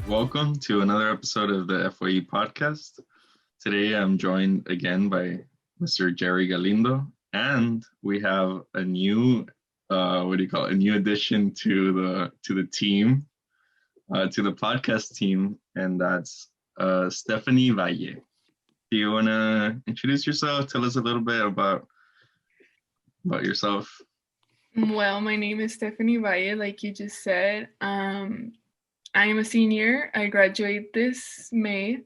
Welcome to another episode of the FYE Podcast. Today I'm joined again by Mr. Jerry Galindo, and we have a new, a new addition to the team, to the podcast team, and that's Stephanie Valle. Do you want to introduce yourself? Tell us a little bit about yourself. Well, my name is Stephanie Valle, like you just said. I am a senior. I graduate this May.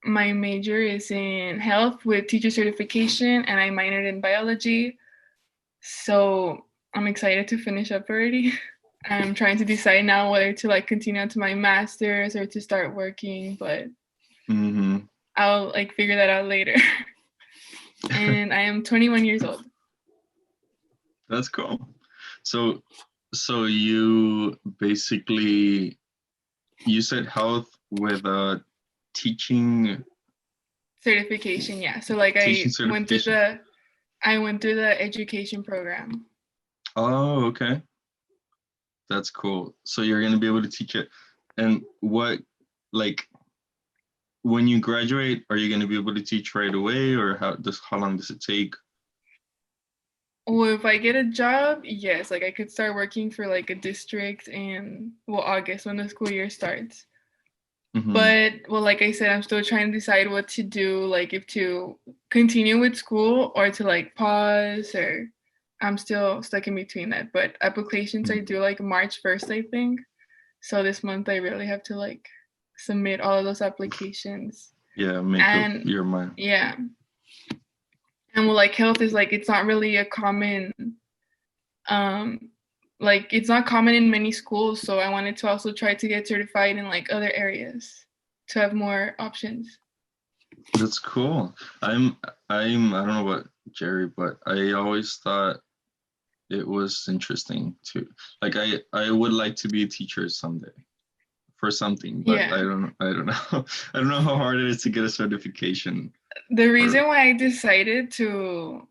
My major is in health with teacher certification, and I minored in biology. So I'm excited to finish up already. I'm trying to decide now whether to continue on to my master's or to start working, but I'll figure that out later. And I am 21 years old. That's cool. So you basically, you said health with a teaching certification, yeah. So I went through the education program. Oh, okay. That's cool. So you're going to be able to teach it. And what, when you graduate, are you going to be able to teach right away, or how long does it take? Well, if I get a job, yes, I could start working for a district in August when the school year starts. But like I said, I'm still trying to decide what to do, if to continue with school or to pause, or I'm still stuck in between that. But applications I do March 1st, I think. So this month I really have to submit all of those applications. Yeah, make up your mind. Yeah. And health is it's not really a common, it's not common in many schools. So I wanted to also try to get certified in other areas to have more options. That's cool. I don't know about Jerry, but I always thought it was interesting to, I would like to be a teacher someday for something, but yeah. I don't know. I don't know how hard it is to get a certification. The reason why I decided to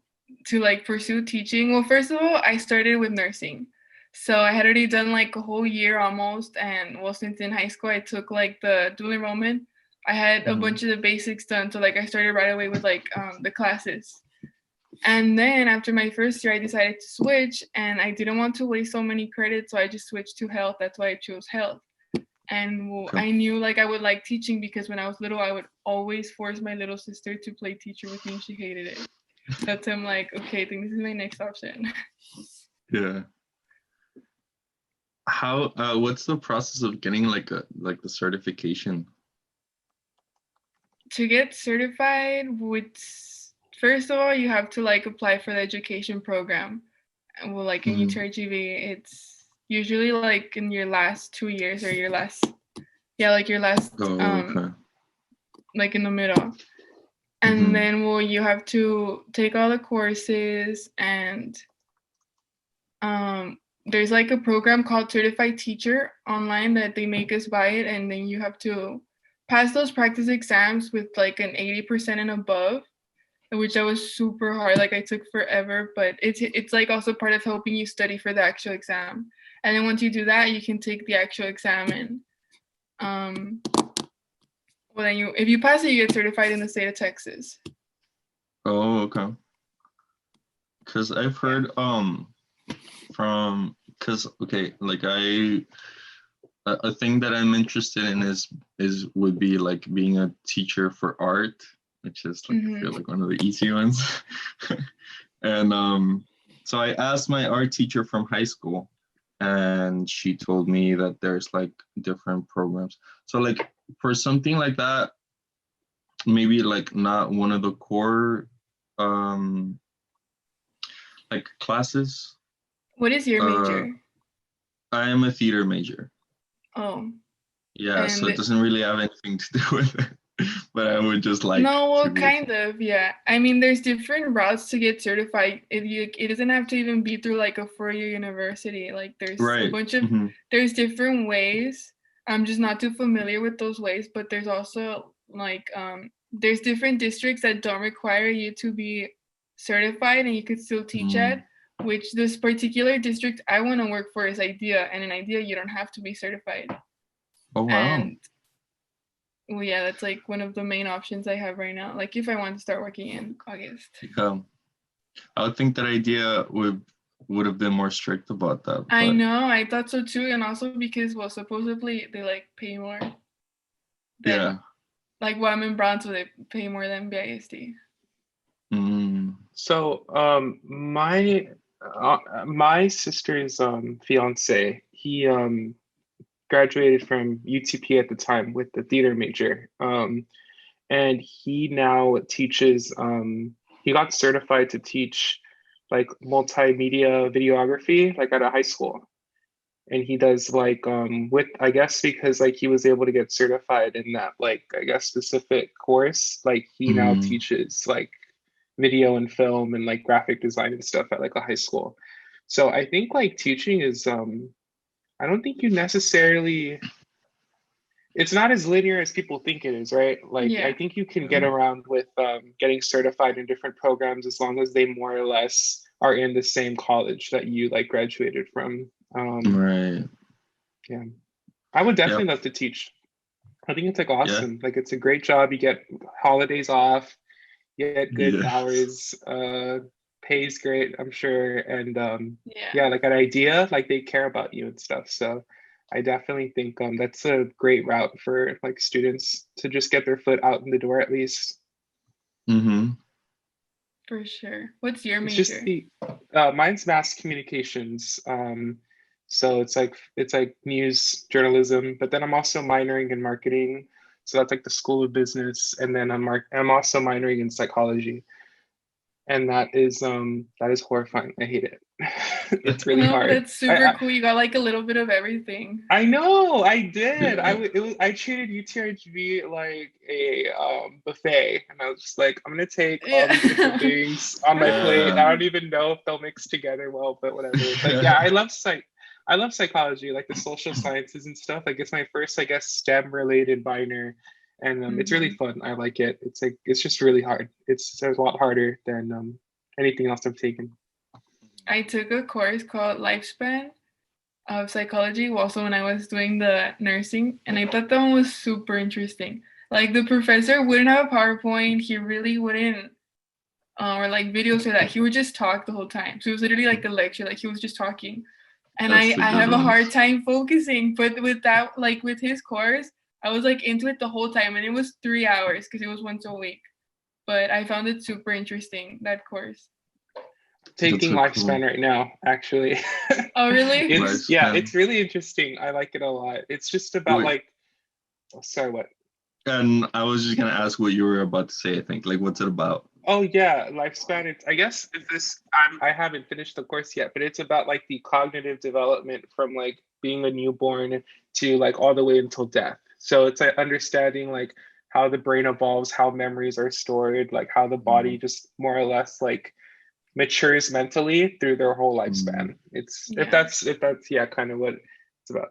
pursue teaching, well, first of all, I started with nursing. So I had already done a whole year almost, and since in high school I took the dual enrollment, I had a bunch of the basics done. So I started right away with the classes. And then after my first year I decided to switch, and I didn't want to waste so many credits, so I just switched to health. That's why I chose health. And I knew I would like teaching, because when I was little I would always force my little sister to play teacher with me. She hated it. That's I'm okay, I think this is my next option. Yeah. How what's the process of getting the certification? To get certified, first of all you have to apply for the education program. And in UTRGV, it's usually in your last 2 years, or your last okay. In the middle. And then you have to take all the courses, and there's a program called Certified Teacher online that they make us buy it, and then you have to pass those practice exams with an 80% and above, which that was super hard. I took forever, but it's also part of helping you study for the actual exam. And then once you do that, you can take the actual exam, and then if you pass it, you get certified in the state of Texas. Oh, okay. Because I've heard a thing that I'm interested in would be being a teacher for art, which is I feel one of the easy ones. And so I asked my art teacher from high school, and she told me that there's different programs. So for something like that, maybe not one of the core classes. What is your major? I am a theater major. Oh. Yeah, so it doesn't really have anything to do with it. But I would just kind of, yeah. I mean, there's different routes to get certified. It doesn't have to even be through a 4-year university. There's a bunch of there's different ways. I'm just not too familiar with those ways, but there's also there's different districts that don't require you to be certified, and you could still teach at, which this particular district I want to work for is IDEA, and in IDEA you don't have to be certified. Oh wow. And well, yeah, that's like one of the main options I have right now. Like if I want to start working in August. Yeah. I would think that idea would have been more strict about that, I but know, I thought so too, and also because well, supposedly they like pay more than yeah. like well, I'm in Brown, so they pay more than BISD. Mm. So, my sister's fiance, he graduated from UTP at the time with the theater major. And he now teaches. He got certified to teach like multimedia videography, like at a high school. And he does like with I guess because like he was able to get certified in that like I guess specific course, like he now Mm. teaches like video and film and like graphic design and stuff at like a high school. So I think like teaching is I don't think you necessarily it's not as linear as people think it is, right? Like I Yeah. think you can get around with getting certified in different programs as long as they more or less are in the same college that you like graduated from. Right. Yeah, I would definitely Yep. love to teach. I think it's like Yeah. awesome. Like it's a great job. You get holidays off, you get good Yeah. hours, pays great, I'm sure. And Yeah. yeah, like an idea, like they care about you and stuff. So I definitely think that's a great route for like students to just get their foot out in the door at least. Mm-hmm. For sure. What's your It's major? just the mine's mass communications. So it's like news journalism, but then I'm also minoring in marketing. So that's like the School of Business, and then I'm also minoring in psychology, and that is horrifying. I hate it. It's really No, but hard. that's super cool. You got like a little bit of everything. I know I did. Yeah. I treated UTRGV like a buffet, and I was just like, I'm gonna take all these different Yeah. things on my plate. I don't even know if they'll mix together well, but whatever. But yeah, I love psychology, like the social sciences and stuff. Like it's my first, I guess, STEM related minor, and it's really fun. I like it. It's like it's just really hard. It's a lot harder than anything else I've taken. I took a course called Lifespan of Psychology also when I was doing the nursing, and I thought that one was super interesting. Like the professor wouldn't have a PowerPoint, he really wouldn't or like videos or that. He would just talk the whole time. So it was literally like a lecture, like he was just talking. And That's the I good have a hard ones. time focusing. But with that, like with his course, I was like into it the whole time, and it was 3 hours because it was once a week. But I found it super interesting, that course. Taking so Lifespan cool. right now, actually. Oh really? It's really interesting. I like it a lot. It's just about Wait. like sorry, what? And I was just gonna ask what you were about to say, I think. Like what's it about? Oh yeah, Lifespan. It's I guess if this I haven't finished the course yet, but it's about like the cognitive development from like being a newborn to like all the way until death. So it's like understanding like how the brain evolves, how memories are stored, like how the body just more or less like matures mentally through their whole lifespan. It's if that's yeah, kind of what it's about.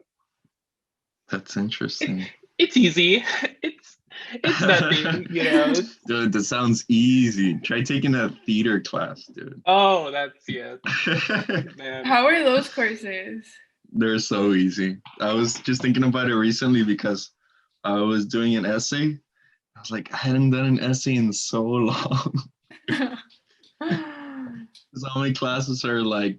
That's interesting. It's easy. It's nothing, you know. Dude, that sounds easy. Try taking a theater class, dude. Oh, that's yeah. Man. How are those courses? They're so easy. I was just thinking about it recently because I was doing an essay. I was like, I hadn't done an essay in so long. So many classes are like,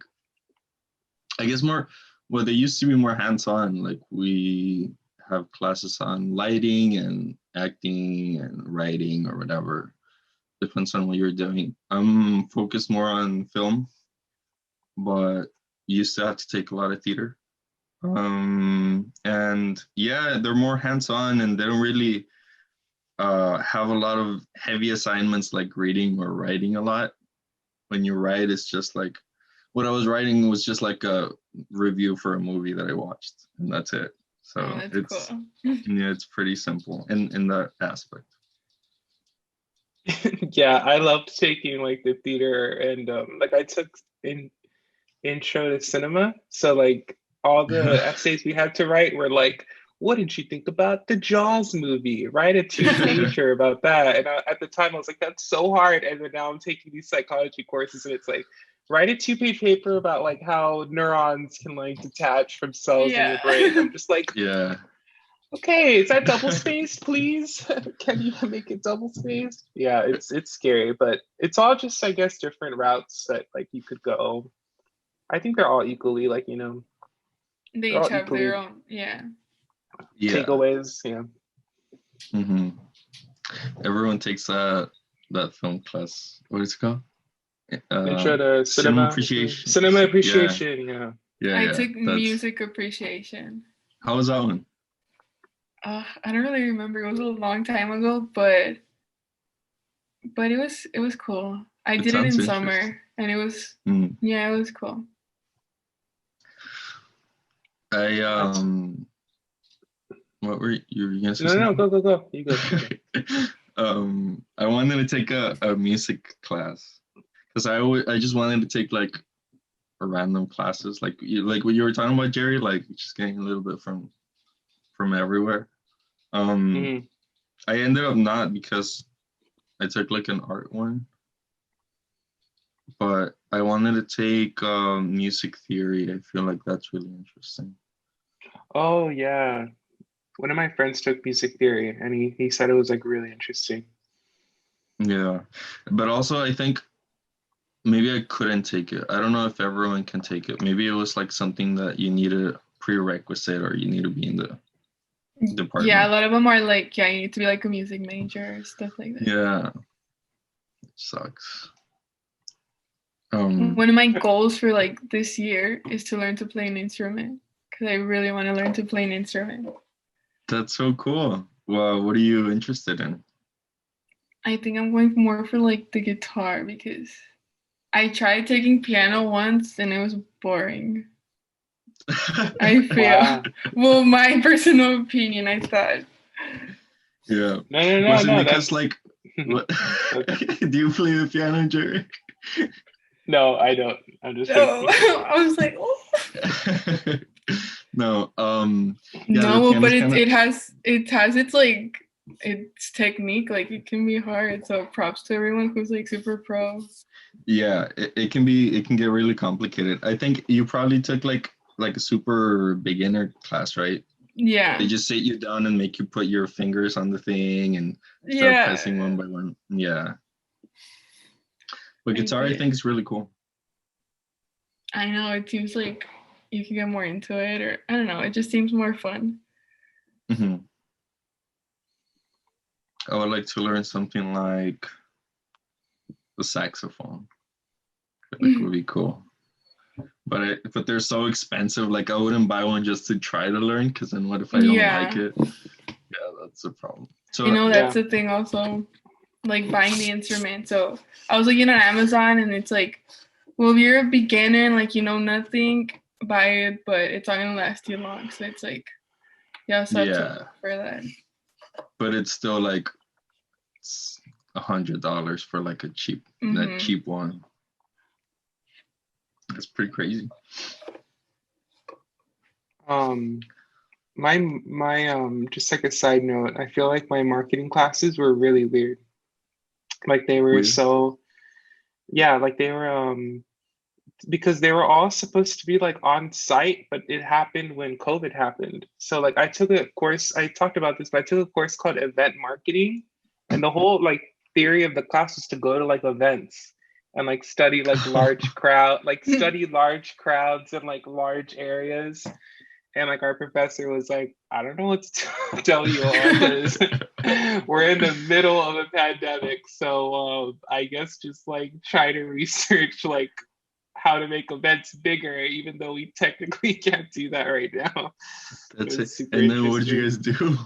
I guess more, well, they used to be more hands-on. Like we have classes on lighting and acting and writing or whatever. Depends on what you're doing. I'm focused more on film, but you still have to take a lot of theater. And yeah, they're more hands-on and they don't really have a lot of heavy assignments like reading or writing a lot. When you write, it's just like what I was writing was just like a review for a movie that I watched, and that's it. So it's cool. Yeah, it's pretty simple in that aspect. Yeah, I loved taking like the theater and like I took in intro to cinema. So like all the essays we had to write were like, what did you think about the Jaws movie? Write a 2-pager about that. And at the time I was like, that's so hard. And then now I'm taking these psychology courses and it's like, write a 2-page paper about like how neurons can like detach from cells in your brain. I'm just like, Yeah. Okay, is that double spaced, please? Can you make it double spaced? Yeah, it's scary, but it's all just, I guess, different routes that like you could go. I think they're all equally like, They they're each all have their equally own, yeah. takeaways. Yeah. Mm-hmm. Everyone takes that film class. What is it called? Intro to Cinema cinema. appreciation. Cinema Yeah, appreciation, yeah. I yeah. took That's music appreciation. how was that one? I don't really remember. It was a long time ago, but it was cool. I It did it sounds in interesting. summer, and it was Mm. yeah, it was cool. What were you gonna say? No, something? go. You go. I wanted to take a music class because I just wanted to take like a random classes like like what you were talking about, Jerry, like just getting a little bit from everywhere. Mhm. I ended up not because I took like an art one, but I wanted to take music theory. I feel like that's really interesting. Oh yeah. One of my friends took music theory and he said it was like really interesting. Yeah, but also I think maybe I couldn't take it. I don't know if everyone can take it. Maybe it was like something that you need a prerequisite or you need to be in the Yeah, a department. lot of them are like, yeah, you need to be like a music major or stuff like that. Yeah, it sucks. One of my goals for like this year is to learn to play an instrument because I really want to learn to play an instrument. That's so cool. Well, what are you interested in? I think I'm going more for like the guitar because I tried taking piano once and it was boring. I feel. Wow. Well, my personal opinion, I thought. Yeah. No. Was it No, because that's like what? Do you play the piano, Jerry? no, I don't. I'm just No, joking. I was like, oh. No. Yeah, the No, but piano's kind of it has its like its technique. Like it can be hard. So props to everyone who's like super pro. yeah. It can get really complicated. I think you probably took like a super beginner class, right? Yeah. They just sit you down and make you put your fingers on the thing and start Yeah. pressing one by one. Yeah. But guitar, I think is really cool. I know, it seems like you can get more into it, or I don't know, it just seems more fun. Mm-hmm. I would like to learn something like the saxophone. I think would be cool. But they're so expensive. Like I wouldn't buy one just to try to learn, because then what if I don't like it? Yeah, that's a problem. So that's the thing also, like buying the instrument. So I was looking on Amazon and it's like, well, if you're a beginner and like you know nothing, buy it, but it's not gonna last you long. So it's like, yeah, so to for that. But it's still like $100 for like a cheap that cheap one. That's pretty crazy. My just like a side note, I feel like my marketing classes were really weird. Like they were so, yeah, like they were because they were all supposed to be like on site, but it happened when COVID happened. So like I took a course, I talked about this, but I took a course called event marketing, and the whole like theory of the class was to go to like events and like study like study large crowds and like large areas. And like our professor was like, I don't know what to tell you all because we're in the middle of a pandemic. So I guess just like try to research like how to make events bigger, even though we technically can't do that right now. That's it. And then what did you guys do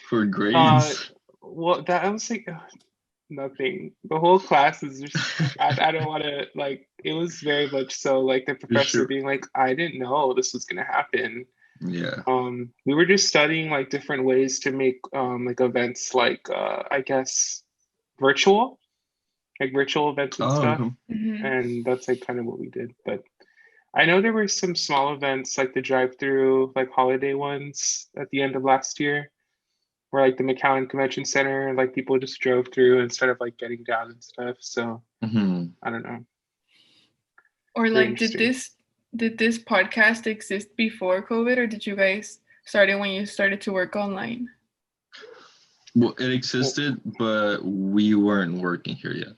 for grades? Well, that I was like, nothing. The whole class is just, I don't want to, like, it was very much so like the professor being like, I didn't know this was going to happen. Yeah. We were just studying like different ways to make like events like, I guess, virtual events and stuff. And that's like kind of what we did. But I know there were some small events like the drive-through, like holiday ones at the end of last year, where like the McAllen Convention Center, like people just drove through instead of like getting down and stuff. So I don't know. Or like, did this podcast exist before COVID, or did you guys started when you started to work online? Well, it existed, but we weren't working here yet.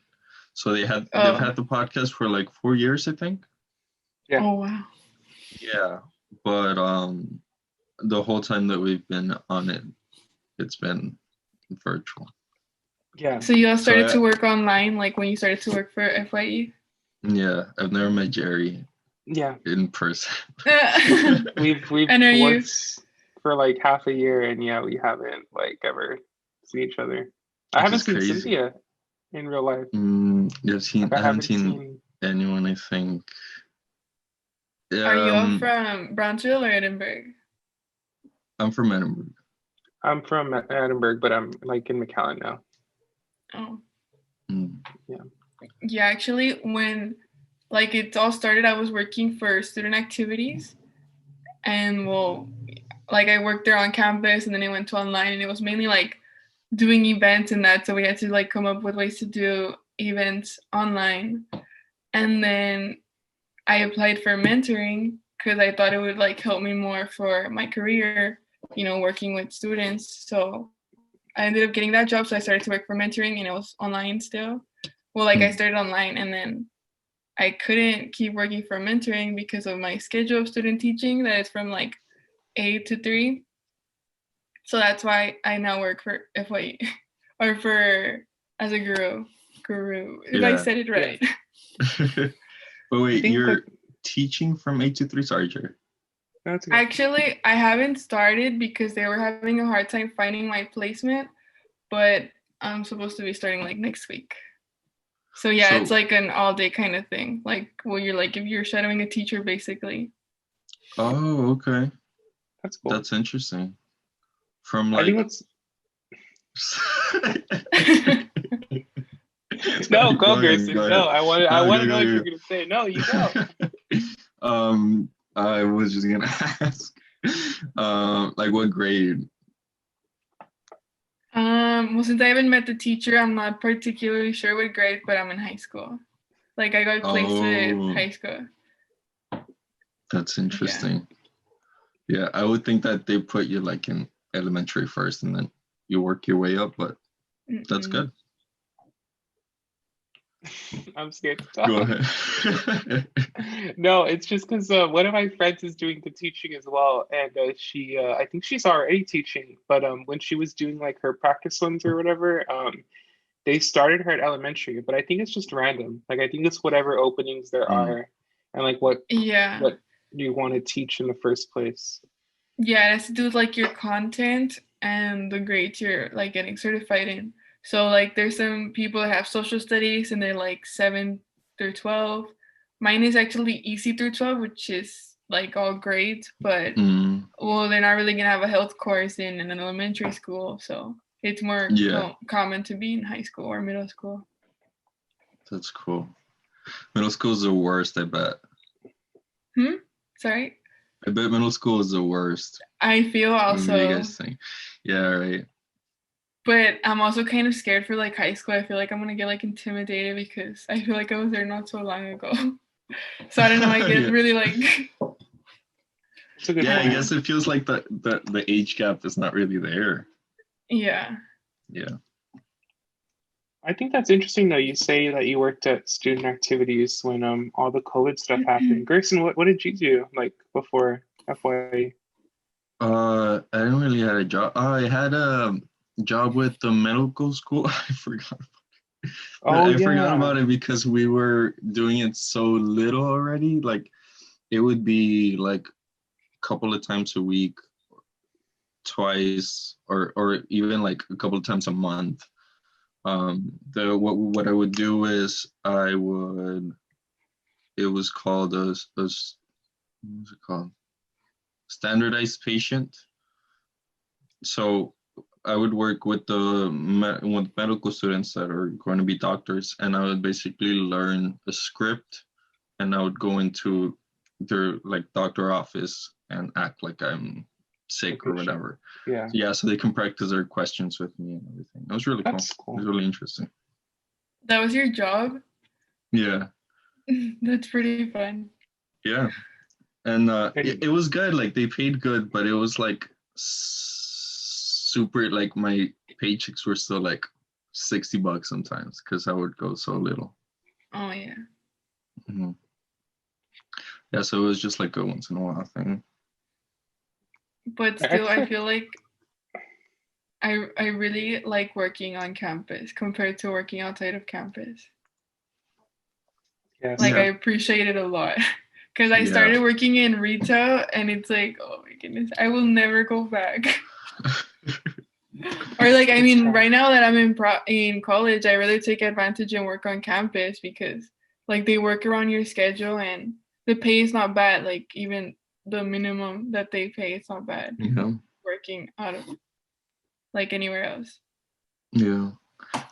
So they've had the podcast for like 4 years, I think. Yeah. Oh wow. Yeah, but the whole time that we've been on it, it's been virtual. Yeah. So you all started to work online, like when you started to work for FYE? Yeah, I've never met Jerry. Yeah. In person. We've worked for like half a year, and we haven't like ever seen each other. I haven't seen Cynthia in real life. I haven't seen anyone, I think. Are you all from Brownsville or Edinburgh? I'm from Edinburgh. I'm from Edinburgh, but I'm like in McAllen now. Oh. Yeah. Yeah, actually, when like it all started, I was working for student activities, and like I worked there on campus, and then it went to online, and it was mainly like doing events and that. So we had to like come up with ways to do events online, and then I applied for mentoring because I thought it would like help me more for my career, working with students. So I ended up getting that job. So I started to work for mentoring, and it was online still. Well, like I started online, and then I couldn't keep working for mentoring because of my schedule of student teaching that is from like 8 to 3. So that's why I now work for FYE or as a guru, if I said it right. Yeah. But wait, you're teaching from 8 to 3? Sorry, Jerry. Actually, I haven't started because they were having a hard time finding my placement, but I'm supposed to be starting like next week. So yeah, it's like an all-day kind of thing. Like, well, you're like if you're shadowing a teacher, basically. Oh, okay. That's cool. That's interesting. From like. I think No, go Gerson. No, I want to know what you're gonna say. No, you go. I was just gonna ask, like what grade? Well, since I haven't met the teacher, I'm not particularly sure what grade, but I'm in high school. Like I got placed in high school. That's interesting. Yeah, I would think that they put you like in elementary first, and then you work your way up, but that's good. I'm scared to talk. Go ahead. No, it's just because one of my friends is doing the teaching as well, and she, I think she's already teaching, but when she was doing like her practice ones or whatever, they started her at elementary, but I think it's just random. Like I think it's whatever openings there are, and like what you want to teach in the first place. Yeah, it has to do with like your content and the grades you're like getting certified in. So like there's some people that have social studies and they're like 7 through 12. Mine is actually EC through 12, which is like all grades, but well, they're not really gonna have a health course in an elementary school, so it's more common to be in high school or middle school. That's cool. Middle school is the worst, I bet. Sorry? I bet middle school is the worst. I feel also. What do you guys think? Yeah, right. But I'm also kind of scared for like high school. I feel like I'm gonna get like intimidated because I feel like I was there not so long ago. So I don't know. I get really like. Yeah, I guess it feels like the age gap is not really there. Yeah. Yeah. I think that's interesting though. You say that you worked at student activities when all the COVID stuff happened. Gerson, what did you do like before FYE? I didn't really have a job. I had a job with the medical school. I forgot. I forgot about it because we were doing it so little already. Like it would be like a couple of times a week, twice, or even like a couple of times a month. What I would do is it was called what was it called? Standardized patient. So I would work with with medical students that are going to be doctors, and I would basically learn a script, and I would go into their like doctor office and act like I'm sick or whatever. Yeah, so they can practice their questions with me and everything. It was really cool. It was really interesting. That was your job? Yeah. That's pretty fun. Yeah. And it was good. Like they paid good, but it was like super, like my paychecks were still like $60 sometimes because I would go so little. Oh yeah. Mm-hmm. Yeah, so it was just like a once in a while thing. But still, I feel like I really like working on campus compared to working outside of campus. Yes. Like I appreciate it a lot because I started working in retail and it's like, oh my goodness, I will never go back. Or like, I mean, right now that I'm in college, I really take advantage and work on campus because like they work around your schedule and the pay is not bad. Like even the minimum that they pay, it's not bad. Yeah. Working out of like anywhere else. Yeah.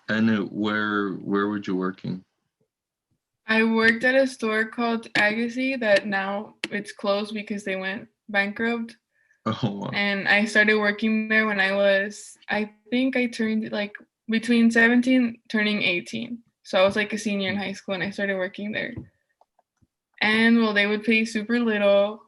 And where were you working? I worked at a store called Agassi that now it's closed because they went bankrupt. Oh, wow. And I started working there when I think I turned like between 17 turning 18. So I was like a senior in high school and I started working there. And well, they would pay super little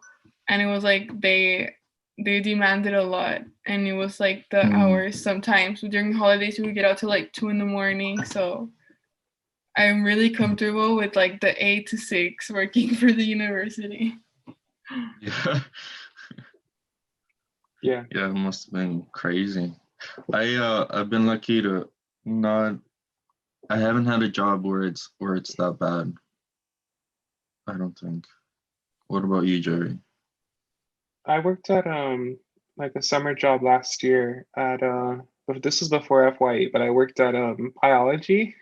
and it was like they demanded a lot. And it was like the hours sometimes during holidays we would get out till like 2 a.m. So I'm really comfortable with like the 8 to 6 working for the university. Yeah. Yeah. Yeah, it must have been crazy. I've been lucky to I haven't had a job where it's that bad. I don't think. What about you, Jerry? I worked at like a summer job last year at but this was before FYE, but I worked at biology.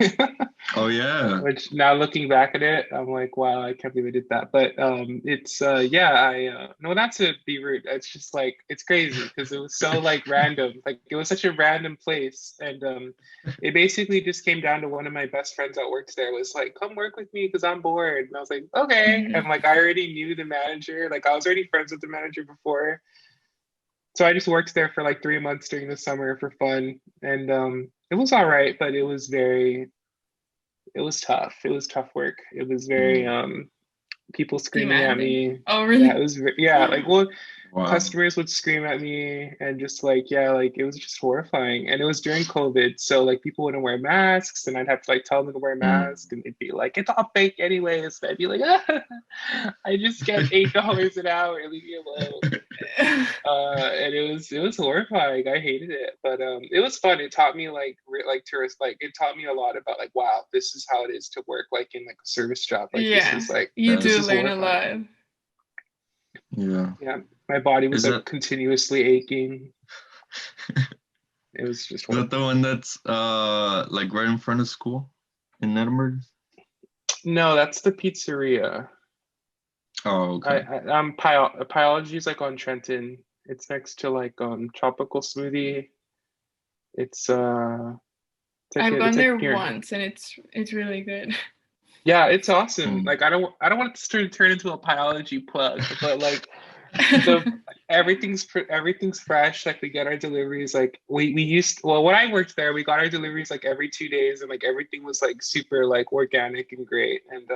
Oh yeah. Which now looking back at it, I'm like, wow, I can't believe I did that. But it's no, not to be rude. It's just like it's crazy because it was so like random. Like it was such a random place, and it basically just came down to one of my best friends that works there was like, come work with me because I'm bored. And I was like, okay. And like I already knew the manager. Like I was already friends with the manager before. So I just worked there for like 3 months during the summer for fun, and it was all right, but it was tough. It was tough work. It was very people screaming at me. Oh really? Yeah, it was like customers would scream at me and just like like it was just horrifying. And it was during COVID, so like people wouldn't wear masks, and I'd have to like tell them to wear masks, and they'd be like, "It's all fake anyways." And I'd be like, "I just get $8 an hour. Leave me alone." And it was horrifying. I hated it, but it was fun. It taught me it taught me a lot about like, wow, this is how it is to work like in like a service job. Like this is like you do learn a lot. Yeah. My body was like continuously aching. It was just horrible. Is that the one that's like right in front of school in Edinburgh? No, that's the pizzeria. Oh, okay. Biology is like on Trenton. It's next to like Tropical Smoothie. It's I've gone there once and it's really good. Yeah, it's awesome. Like I don't want to turn into a biology plug, but like everything's fresh. Like we get our deliveries like when I worked there, we got our deliveries like every 2 days, and like everything was like super like organic and great. And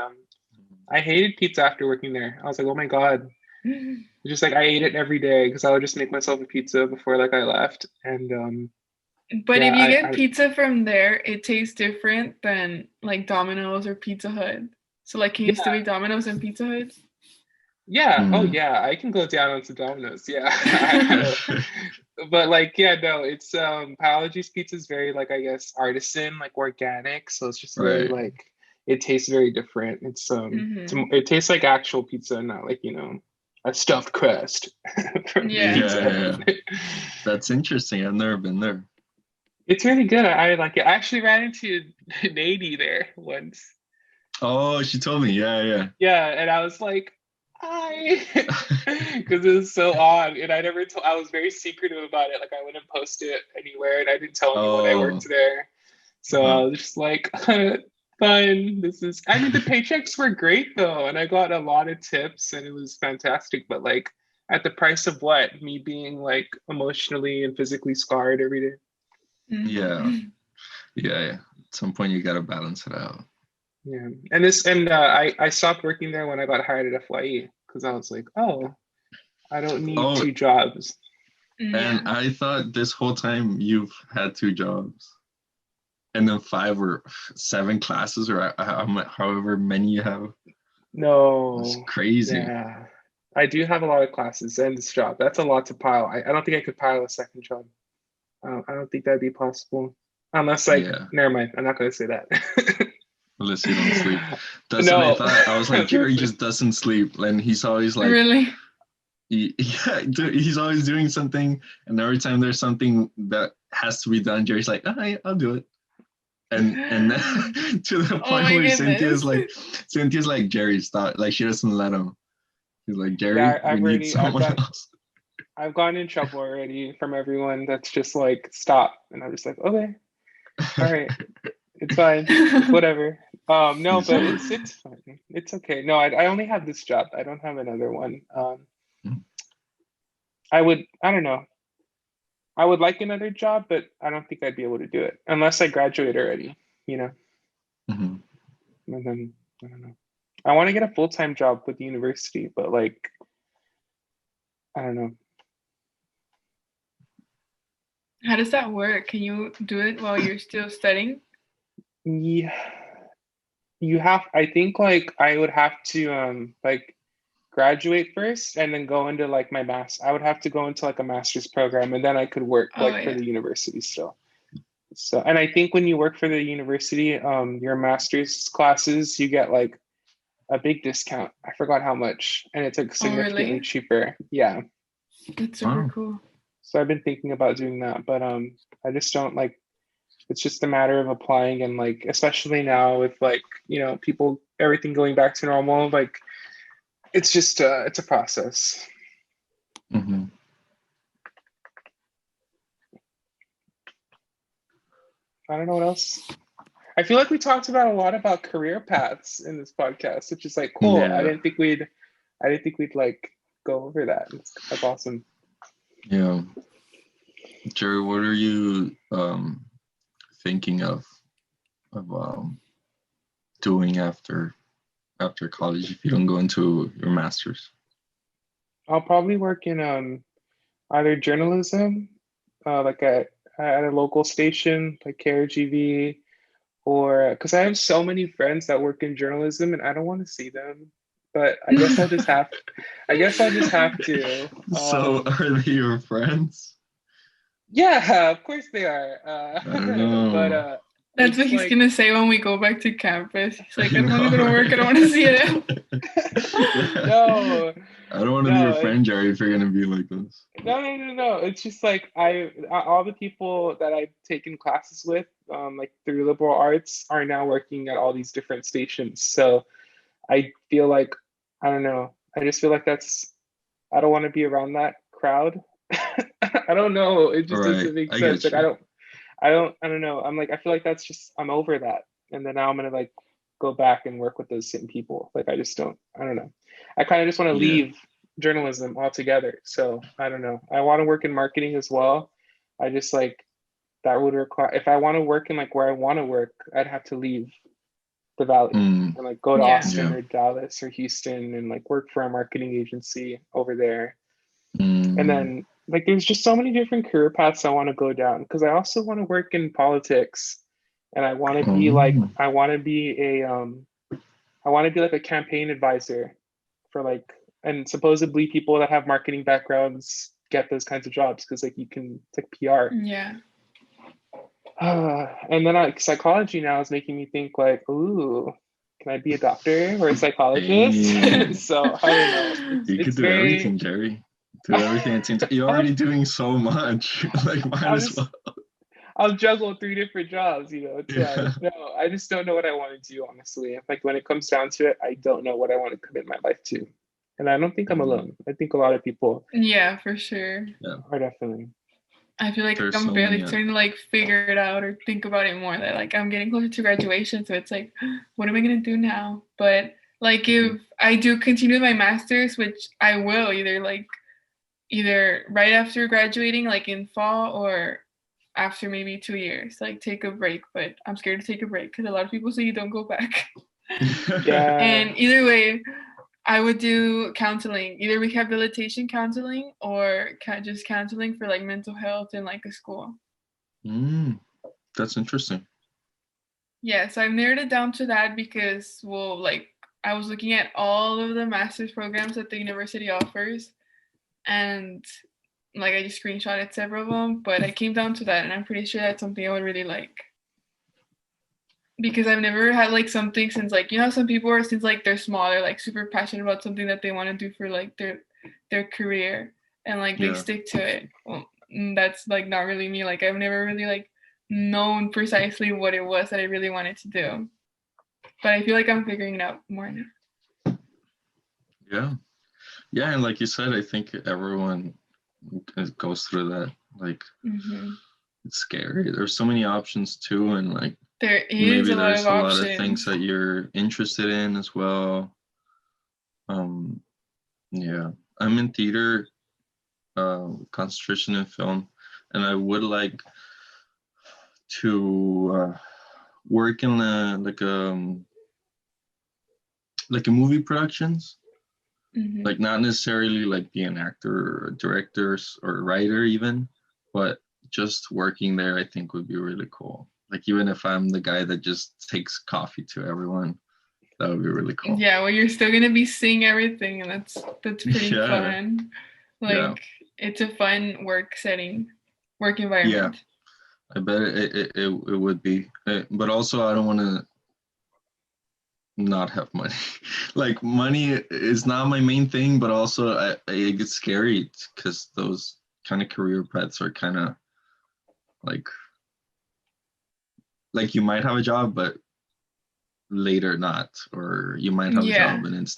I hated pizza after working there. I was like, oh my god. Just like I ate it every day because I would just make myself a pizza before like I left. And but if you get pizza from there, it tastes different than like Domino's or Pizza Hut. So like, can you still eat Domino's and Pizza Hut? Yeah. Oh yeah, I can go down on some Domino's. Yeah. But like, no, it's Biology's pizza is very like, I guess, artisan, like organic. So it's just very like, it tastes very different. It's it tastes like actual pizza, not like, a stuffed crust. Yeah. That's interesting. I've never been there. It's really good. I like it. I actually ran into Nady there once. Oh, she told me. Yeah. Yeah, and I was like, hi, because it was so odd, and I was very secretive about it. Like I wouldn't post it anywhere, and I didn't tell anyone I worked there. So I was just like, fun. I mean, the paychecks were great though, and I got a lot of tips, and it was fantastic. But like, at the price of what? Me being like emotionally and physically scarred every day. Yeah. At some point you gotta balance it out. Yeah, and I stopped working there when I got hired at FYE because I was like, oh, I don't need 2 jobs. And I thought this whole time you've had 2 jobs. And then 5 or 7 classes, or however many you have. No. It's crazy. Yeah. I do have a lot of classes and this job. That's a lot to pile. I don't think I could pile a second job. I don't think that'd be possible. Unless never mind. I'm not going to say that. Unless you don't sleep. No. I was like, Jerry just doesn't sleep. And he's always like, really? He's always doing something. And every time there's something that has to be done, Jerry's like, I'll do it. And then to the point where Cynthia's like, Jerry, stop. Like, she doesn't let him. She's like, Jerry, we need someone else. I've gotten in trouble already from everyone that's just like, stop. And I'm just like, okay, all right, it's fine, it's whatever. No, but it's fine. It's okay. No, I only have this job. I don't have another one. I don't know. I would like another job, but I don't think I'd be able to do it unless I graduate already, you know? Mm-hmm. And then, I don't know. I want to get a full-time job with the university, but like, I don't know. How does that work? Can you do it while you're still studying? Yeah. I think like I would have to like graduate first and then go into like my I would have to go into like a master's program and then I could work for the university still. So, and I think when you work for the university, your master's classes, you get like a big discount. I forgot how much, and it's like significantly cheaper. Yeah. That's super cool. So I've been thinking about doing that, but I just don't like, it's just a matter of applying and like, especially now with like, you know, everything going back to normal, like, it's just it's a process. Mm-hmm. I don't know what else. I feel like we talked about a lot about career paths in this podcast, which is like cool. Yeah. I didn't think we'd like go over that. That's awesome. Yeah. Jerry, what are you thinking of doing after college if you don't go into your master's? I'll probably work in either journalism, like at a local station like UTRGV, or because I have so many friends that work in journalism and I don't want to see them, but I guess I'll just have to. So are they your friends? Yeah, of course they are. I don't know. But that's what he's gonna say when we go back to campus. He's like, I don't want to go to work. I don't want to see them. No, I don't want to be your friend, Jerry, if you're gonna be like this. No. It's just like all the people that I've taken classes with, like through liberal arts, are now working at all these different stations. So I feel like, I don't know. I just feel like I don't want to be around that crowd. I don't know. It just doesn't make sense. Like I don't know. I'm like, I feel like I'm over that. And then now I'm going to like go back and work with those same people. Like, I don't know. I kind of just want to leave journalism altogether. So I don't know. I want to work in marketing as well. I just like, that would require, if I want to work in like where I want to work, I'd have to leave the Valley and like go to Austin or Dallas or Houston and like work for a marketing agency over there. And then like, there's just so many different career paths I want to go down, because I also want to work in politics, and I want to be like, I want to be like a campaign advisor for like, and supposedly people that have marketing backgrounds get those kinds of jobs because like it's like PR. Yeah. And then psychology now is making me think like, ooh, can I be a doctor or a psychologist? So I don't know. You could do everything, Jerry. Do everything at the same time. You're already doing so much. Like, might as well. I'll juggle 3 different jobs, you know. No, I just don't know what I want to do, honestly. Like, when it comes down to it, I don't know what I want to commit my life to. And I don't think I'm alone. I think a lot of people. Yeah, for sure. Are definitely. I feel like I'm barely starting to like figure it out or think about it more. That like I'm getting closer to graduation, so it's like, what am I gonna do now? But like, if I do continue my master's, which I will, either right after graduating, like in fall, or after maybe 2 years, like take a break. But I'm scared to take a break because a lot of people say you don't go back. Yeah. And either way, I would do counseling, either rehabilitation counseling or just counseling for like mental health in like a school. That's interesting. Yeah, so I've narrowed it down to that because, well, like I was looking at all of the master's programs that the university offers, and like I just screenshotted several of them, but I came down to that, and I'm pretty sure that's something I would really like. Because I've never had like something since, like, you know, some people are, since like they're small, they're like super passionate about something that they want to do for like their career, and like they stick to it. Well, that's like not really me. Like I've never really like known precisely what it was that I really wanted to do, but I feel like I'm figuring it out more now. Yeah, and like you said, I think everyone goes through that. Like, it's scary. There's so many options too, and like there is maybe there's a lot of things that you're interested in as well. Yeah, I'm in theater, concentration in film, and I would like to work in like a movie productions. Like not necessarily like be an actor or a director or writer even, but just working there I think would be really cool. Like even if I'm the guy that just takes coffee to everyone, that would be really cool. Yeah, well, you're still gonna be seeing everything, and that's pretty fun. Like it's a fun work setting, work environment. Yeah, I bet it would be. But also I don't want to not have money. Like money is not my main thing, but also it gets scary because those kind of career paths are kind of like you might have a job but later not, or you might have a job and it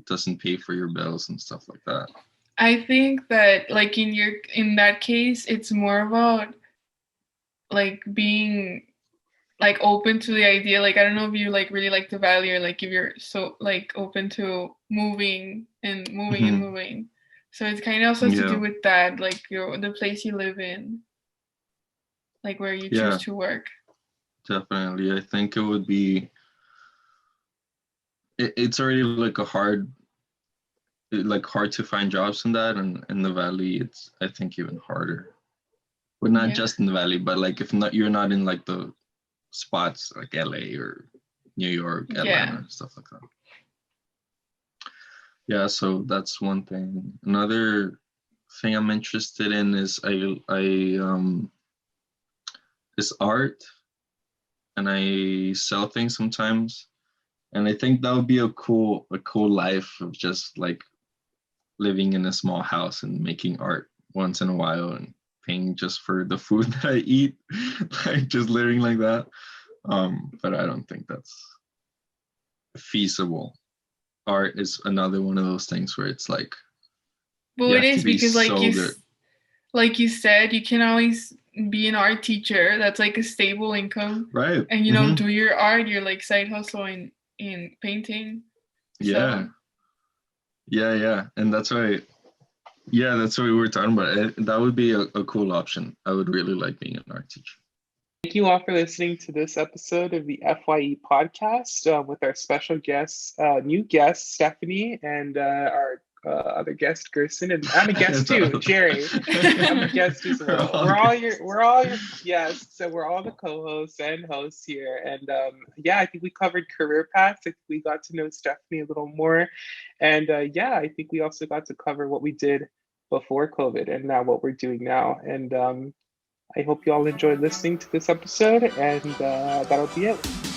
doesn't pay for your bills and stuff like that. I think that like in that case it's more about like being like open to the idea. Like I don't know if you like really like the value, or like if you're so like open to moving. So it's kind of also to do with that, like the place you live in, like where you choose to work. Definitely. I think it would be it's already like hard to find jobs in that, and in the valley it's I think even harder. But not just in the valley, but like if not, you're not in like the spots like LA or New York, Atlanta, stuff like that. Yeah, so that's one thing. Another thing I'm interested in is is art, and I sell things sometimes, and I think that would be a cool life of just like living in a small house and making art once in a while and paying just for the food that I eat, like just living like that. But I don't think that's feasible. Art is another one of those things where it's like, well, it is because like you said, you can always be an art teacher. That's like a stable income, right? And you know, do your art, your like side hustle in painting. Yeah, and that's why. Yeah, that's what we were talking about. That would be a cool option. I would really like being an art teacher. Thank you all for listening to this episode of the FYE Podcast with our special guests, new guest, Stephanie, and our other guest, Gerson, and I'm a guest too, Jerry. I'm a guest as well. We're all your guests, so we're all the co-hosts and hosts here. And I think we covered career paths. I think we got to know Stephanie a little more, and I think we also got to cover what we did before COVID and now what we're doing now. And I hope you all enjoyed listening to this episode, and that'll be it.